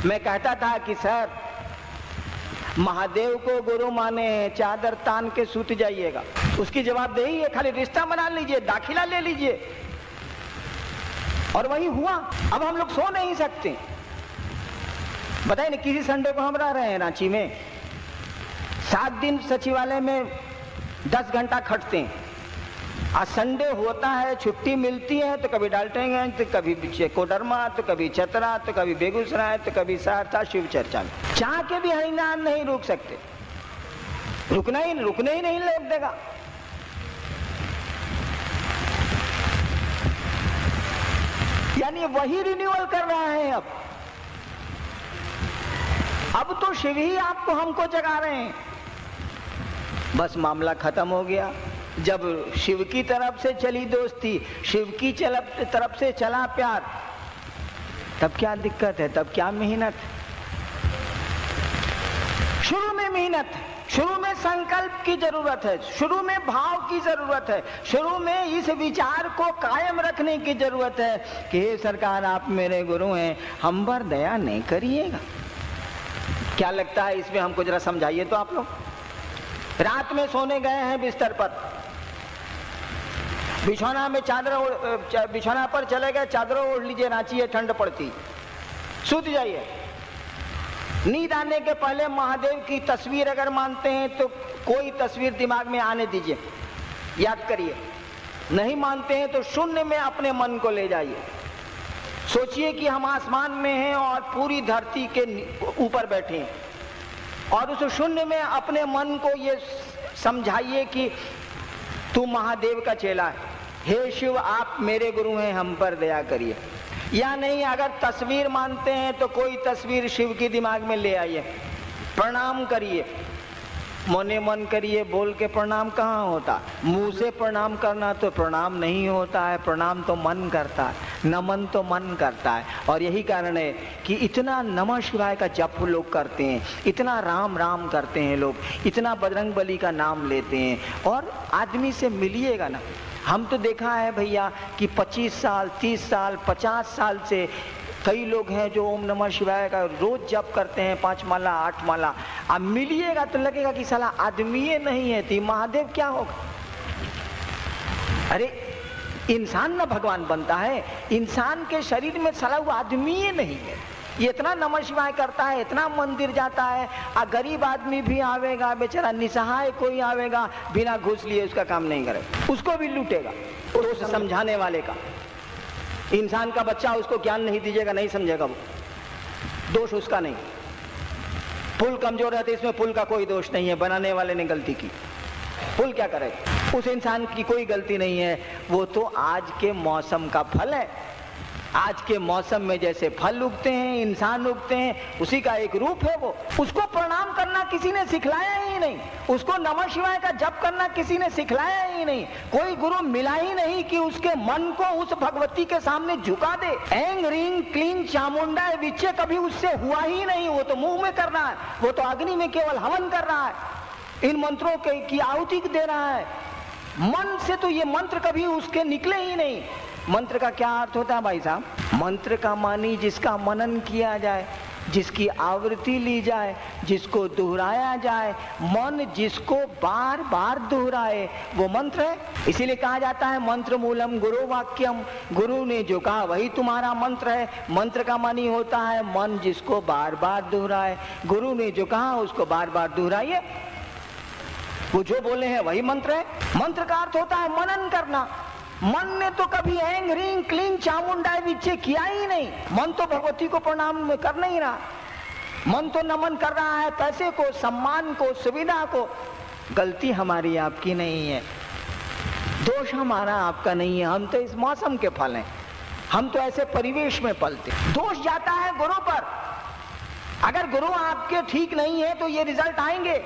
मैं कहता था कि सर महादेव को गुरु माने, चादर तान के सूत जाइएगा। उसकी जवाबदेही है, खाली रिश्ता बना लीजिए, दाखिला ले लीजिए। और वही हुआ। अब हम लोग सो नहीं सकते। बताइए ना, किसी संडे को हम रह रहे हैं रांची में, 7 दिन सचिवालय में 10 घंटा खटते हैं, आज संडे होता है, छुट्टी मिलती है तो कभी डाल्टेंगे, तो कभी कोडरमा, तो कभी चतरा, तो कभी बेगूसराय, तो कभी सहरसा शिव चर्चा में। चाह के भी हरिनाम नहीं रुक सकते, रुकने ही नहीं लग देगा। यानी वही रिन्यूअल कर रहा है। अब तो शिव ही आपको हमको जगा रहे हैं। बस मामला खत्म हो गया। जब शिव की तरफ से चली दोस्ती, शिव की तरफ से चला प्यार, तब क्या दिक्कत है, तब क्या मेहनत। शुरू में मेहनत, शुरू में संकल्प की जरूरत है, शुरू में भाव की जरूरत है, शुरू में इस विचार को कायम रखने की जरूरत है कि हे सरकार, आप मेरे गुरु हैं, हम पर दया नहीं करिएगा। क्या लगता है इसमें हमको जरा समझाइए तो आप लोग। रात में सोने गए हैं बिस्तर पर, बिछौना में बिछौना पर चले गए, चादर ओढ़ लीजिए, रांची है, ठंड पड़ती, सूत जाइए। नींद आने के पहले महादेव की तस्वीर अगर मानते हैं तो कोई तस्वीर दिमाग में आने दीजिए, याद करिए। नहीं मानते हैं तो शून्य में अपने मन को ले जाइए। सोचिए कि हम आसमान में हैं और पूरी धरती के ऊपर बैठे हैं, और उस शून्य में अपने मन को ये समझाइए कि तू महादेव का चेला है, हे शिव आप मेरे गुरु हैं, हम पर दया करिए। या नहीं, अगर तस्वीर मानते हैं तो कोई तस्वीर शिव की दिमाग में ले आइए, प्रणाम करिए, मने मन करिए। बोल के प्रणाम कहाँ होता, मुंह से प्रणाम करना तो प्रणाम नहीं होता है, प्रणाम तो मन करता है, नमन तो मन करता है। और यही कारण है कि इतना नमः शिवाय का जप लोग करते हैं, इतना राम राम करते हैं लोग, इतना बजरंग बली का नाम लेते हैं। और आदमी से मिलिएगा ना, हम तो देखा है भैया कि 25 साल 30 साल 50 साल से कई लोग हैं जो ओम नमः शिवाय का रोज जप करते हैं, 5 माला 8 माला। अब मिलिएगा तो लगेगा कि साला आदमी नहीं है, तो महादेव क्या होगा। अरे इंसान ना भगवान बनता है, इंसान के शरीर में साला वो आदमी नहीं है। ये इतना नमः शिवाय करता है, इतना मंदिर जाता है, गरीब आदमी भी आवेगा, बेचारा निसहाय कोई आवेगा, बिना घूस लिए उसका काम नहीं करेगा, उसको भी लूटेगा। तो समझाने वाले का, इंसान का बच्चा उसको ज्ञान नहीं दीजिएगा, नहीं समझेगा, वो दोष उसका नहीं। पुल कमजोर है तो इसमें पुल का कोई दोष नहीं है, बनाने वाले ने गलती की, पुल क्या करेगा, उस इंसान की कोई गलती नहीं है। वो तो आज के मौसम का फल है। आज के मौसम में जैसे फल उगते हैं, इंसान उगते हैं, उसी का एक रूप है वो। उसको प्रणाम करना किसी ने सिखलाया ही नहीं, उसको नमः शिवाय का जप करना किसी ने सिखलाया ही नहीं, कोई गुरु मिला ही नहीं कि उसके मन को उस भगवती के सामने झुका दे। एंग रिंग क्लीन चामुंडा विचे कभी उससे हुआ ही नहीं। वो तो मुंह में कर रहा है, वो तो अग्नि में केवल हवन कर रहा है, इन मंत्रों की आहुति दे रहा है। मन से तो ये मंत्र कभी उसके निकले ही नहीं। मंत्र का क्या अर्थ होता है भाई साहब? मंत्र का मानी जिसका मनन किया जाए, जिसकी आवृत्ति ली जाए, जिसको दोहराया जाए, मन जिसको बार बार दोहराए, वो मंत्र है। इसीलिए कहा जाता है मंत्र मूलम गुरु वाक्यम, गुरु ने जो कहा वही तुम्हारा मंत्र है। मंत्र का मानी होता है मन जिसको बार बार दोहराए, गुरु ने जो कहा उसको बार बार दोहराइए, वो जो बोले हैं वही मंत्र है। मंत्र का अर्थ होता है मनन करना। मन ने तो कभी एंग रिंग क्लीन चामुंडा विचे किया ही नहीं। मन तो भगवती को प्रणाम कर नहीं रहा, मन तो नमन कर रहा है पैसे को, सम्मान को, सुविधा को। गलती हमारी आपकी नहीं है, दोष हमारा आपका नहीं है। हम तो इस मौसम के फल हैं, हम तो ऐसे परिवेश में पलते। दोष जाता है गुरु पर। अगर गुरु आपके ठीक नहीं है तो ये रिजल्ट आएंगे।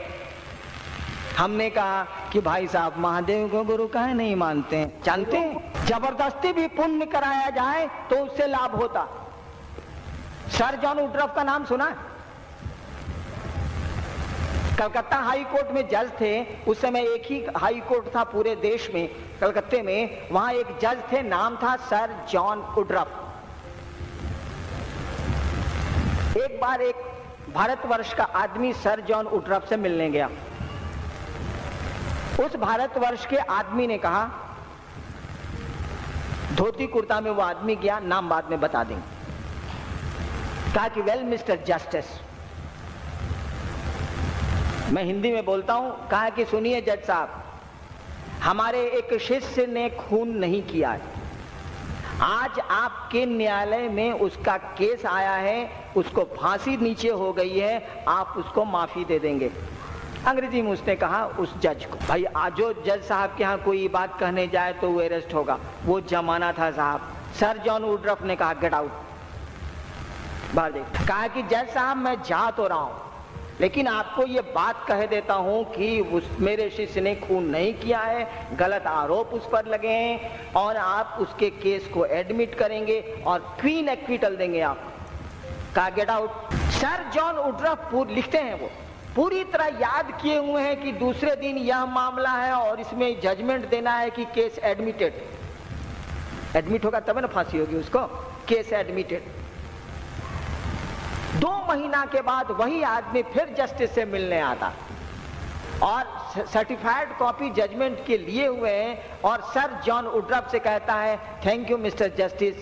हमने कहा कि भाई साहब महादेव को गुरु काहे नहीं मानते हैं? जानते हैं जबरदस्ती भी पुण्य कराया जाए तो उससे लाभ होता। सर जॉन वुडरॉफ का नाम सुना? कलकत्ता हाई कोर्ट में जज थे उस समय, एक ही हाई कोर्ट था पूरे देश में, कलकत्ते में। वहां एक जज थे, नाम था सर जॉन वुडरॉफ। एक बार एक भारतवर्ष का आदमी सर जॉन वुडरॉफ से मिलने गया। उस भारतवर्ष के आदमी ने कहा, धोती कुर्ता में वो आदमी गया, नाम बाद में बता देंगे। कहा कि वेल मिस्टर जस्टिस, मैं हिंदी में बोलता हूं, कहा कि सुनिए जज साहब, हमारे एक शिष्य ने खून नहीं किया है, आज आपके न्यायालय में उसका केस आया है, उसको फांसी नीचे हो गई है, आप उसको माफी दे देंगे। अंग्रेजी में उसने कहा उस जज को, भाई आज जो जज साहब के यहाँ कोई बात कहने जाए तो वो अरेस्ट होगा, वो जमाना था साहब। सर जॉन वुडरॉफ ने कहा गेट आउट, बाहर देख। कहा कि जज साहब मैं जा तो रहा हूं, लेकिन आपको ये बात कह देता हूं कि उस मेरे शिष्य ने खून नहीं किया है, गलत आरोप उस पर लगे हैं और आप उसके केस को एडमिट करेंगे और क्वीन एक्विटल देंगे आप। कहा गेट आउट। सर जॉन वुडरॉफ लिखते हैं, वो पूरी तरह याद किए हुए हैं कि दूसरे दिन यह मामला है और इसमें जजमेंट देना है कि केस एडमिटेड, एडमिट होगा तब ना फांसी होगी उसको, केस एडमिटेड। 2 महीना के बाद वही आदमी फिर जस्टिस से मिलने आता और सर्टिफाइड कॉपी जजमेंट के लिए हुए हैं और सर जॉन वुडरॉफ से कहता है थैंक यू मिस्टर जस्टिस,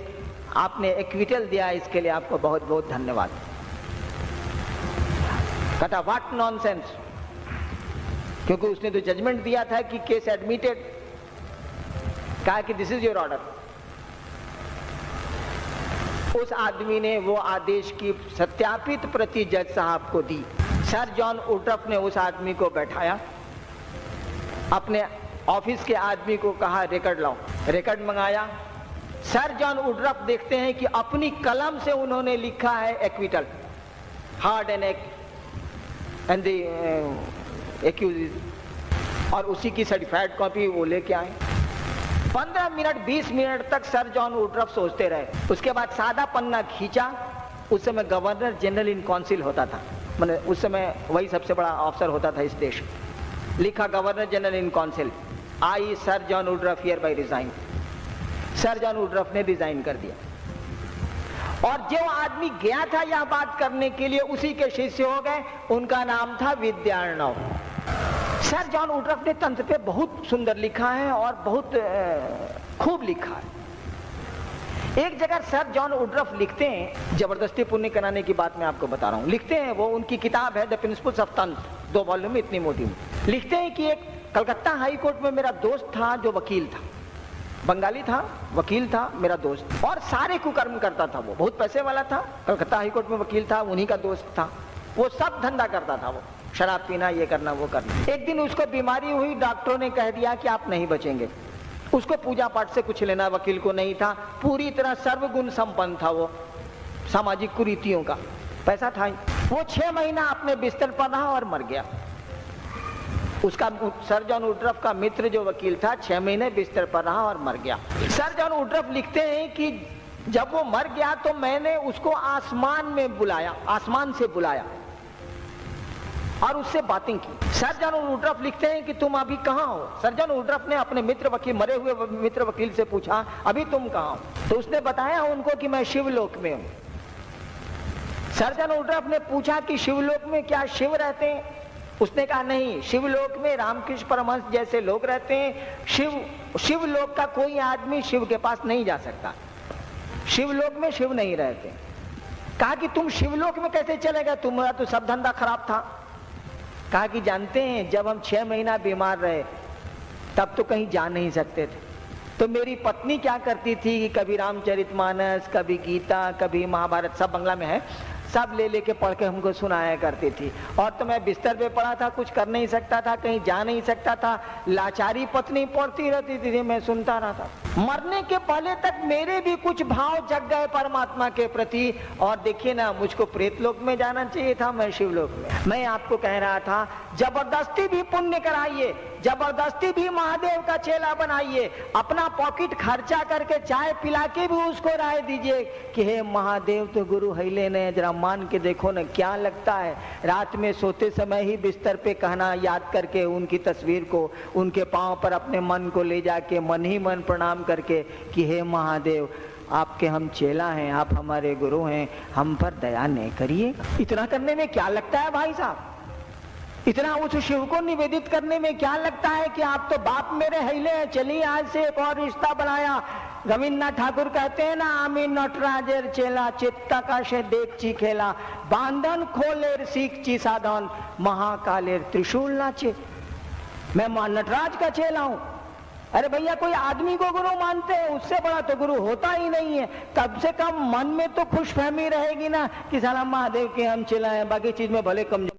आपने एक्विटल दिया, इसके लिए आपको बहुत बहुत धन्यवाद। कहता व्हाट नॉनसेंस, क्योंकि उसने तो जजमेंट दिया था कि केस एडमिटेड। कहा कि दिस इज योर ऑर्डर। उस आदमी ने वो आदेश की सत्यापित प्रति जज साहब को दी। सर जॉन वुडरॉफ ने उस आदमी को बैठाया, अपने ऑफिस के आदमी को कहा रिकॉर्ड लाओ, रिकॉर्ड मंगाया। सर जॉन वुडरॉफ देखते हैं कि अपनी कलम से उन्होंने लिखा है acquittal, hard and and the accused, और उसी की सर्टिफाइड कॉपी वो लेके आए। 15 मिनट 20 मिनट तक सर जॉन वुडरॉफ सोचते रहे। उसके बाद सादा पन्ना खींचा, उस समय गवर्नर जनरल इन काउंसिल होता था, मैंने उस समय वही सबसे बड़ा अफसर होता था इस देश। लिखा governor general in council, I sir John Woodroffe hereby resign. Sir John Woodroffe ने रिजाइन कर दिया और जो आदमी गया था यह बात करने के लिए उसी के शिष्य हो गए, उनका नाम था विद्यार्णव। सर जॉन वुडरॉफ ने तंत्र पे बहुत सुंदर लिखा है और बहुत खूब लिखा है। एक जगह सर जॉन वुडरॉफ लिखते हैं, जबरदस्ती पुण्य कराने की बात मैं आपको बता रहा हूं, लिखते हैं, वो उनकी किताब है द प्रिंसिपल्स ऑफ तंत्र, 2 वॉल्यूम में, इतनी मोटी। लिखते हैं कि एक कलकत्ता हाई कोर्ट में मेरा दोस्त था जो वकील था, बंगाली था, वकील था मेरा दोस्त, और सारे कुकर्म करता था। वो बहुत पैसे वाला था, कलकत्ता हाई कोर्ट में वकील था, उन्हीं का दोस्त था, वो सब धंधा करता था, वो शराब पीना, ये करना वो करना। एक दिन उसको बीमारी हुई, डॉक्टरों ने कह दिया कि आप नहीं बचेंगे। उसको पूजा पाठ से कुछ लेना वकील को नहीं था, पूरी तरह सर्वगुण संपन्न था, वो सामाजिक कुरीतियों का पैसा था ही। वो 6 महीना अपने बिस्तर पर रहा और मर गया। उसका सर जॉन वुडरॉफ का मित्र जो वकील था 6 महीने बिस्तर पर रहा और मर गया। सर जॉन वुडरॉफ लिखते हैं कि जब वो मर गया तो मैंने उसको आसमान में बुलाया, आसमान से बुलाया और उससे बातें की। सर जॉन वुडरॉफ लिखते हैं कि तुम अभी कहाँ हो? सर जॉन वुडरॉफ ने अपने मित्र वकील, मरे हुए मित्र वकील से पूछा अभी तुम कहाँ हो? तो उसने बताया उनको कि मैं शिवलोक में हूं। सर जॉन वुडरॉफ ने पूछा कि शिवलोक में क्या शिव रहते हैं? उसने कहा नहीं, शिवलोक में रामकृष्ण परमहंस जैसे लोग रहते हैं। शिवलोक का कोई आदमी शिव के पास नहीं जा सकता, शिवलोक में शिव नहीं रहते। कहा कि तुम शिवलोक में कैसे चले गए, तुम्हारा तो सब धंधा खराब था। कहा कि जानते हैं जब हम 6 महीना बीमार रहे तब तो कहीं जा नहीं सकते थे, तो मेरी पत्नी क्या करती थी कि कभी रामचरितमानस, कभी गीता, कभी महाभारत, सब बंगला में है, सब ले लेके पढ़ के हमको सुनाया करती थी। और तो मैं बिस्तर पे पड़ा था, कुछ कर नहीं सकता था, कहीं जा नहीं सकता था, लाचारी पत्नी पढ़ती रहती थी, मैं सुनता रहा था। मरने के पहले तक मेरे भी कुछ भाव जग गए परमात्मा के प्रति, और देखिए ना, मुझको प्रेतलोक में जाना चाहिए था, मैं शिवलोक में। मैं आपको कह रहा था जबरदस्ती भी पुण्य कराइए, जबरदस्ती भी महादेव का चेला बनाइए, अपना पॉकेट खर्चा करके चाय पिला के भी उसको राय दीजिए कि हे महादेव तो गुरु हैले ने, जरा मान के देखो ना क्या लगता है। रात में सोते समय ही बिस्तर पे कहना, याद करके उनकी तस्वीर को, उनके पांव पर अपने मन को ले जाके मन ही मन प्रणाम करके कि हे महादेव आपके हम चेला हैं, आप हमारे गुरु हैं, हम पर दया नहीं करिए। इतना करने में क्या लगता है भाई साहब? इतना उस शिव को निवेदित करने में क्या लगता है कि आप तो बाप मेरे हैले हैं, चलिए आज से एक और रिश्ता बनाया, रविन्द्रनाथ ठाकुर कहते हैं ना, आमी नटराजेर चेला चित्ताकाशे देखची खेला, बांधन खोलेर सीखची साधन, महाकालेर त्रिशूल नाचे। मैं नटराज का चेला हूं। अरे भैया, कोई आदमी को गुरु मानते हैं, उससे बड़ा तो गुरु होता ही नहीं है। कम से कम मन में तो खुशफहमी रहेगी ना कि साला महादेव के हम चेला हैं, बाकी चीज में भले कमजोर।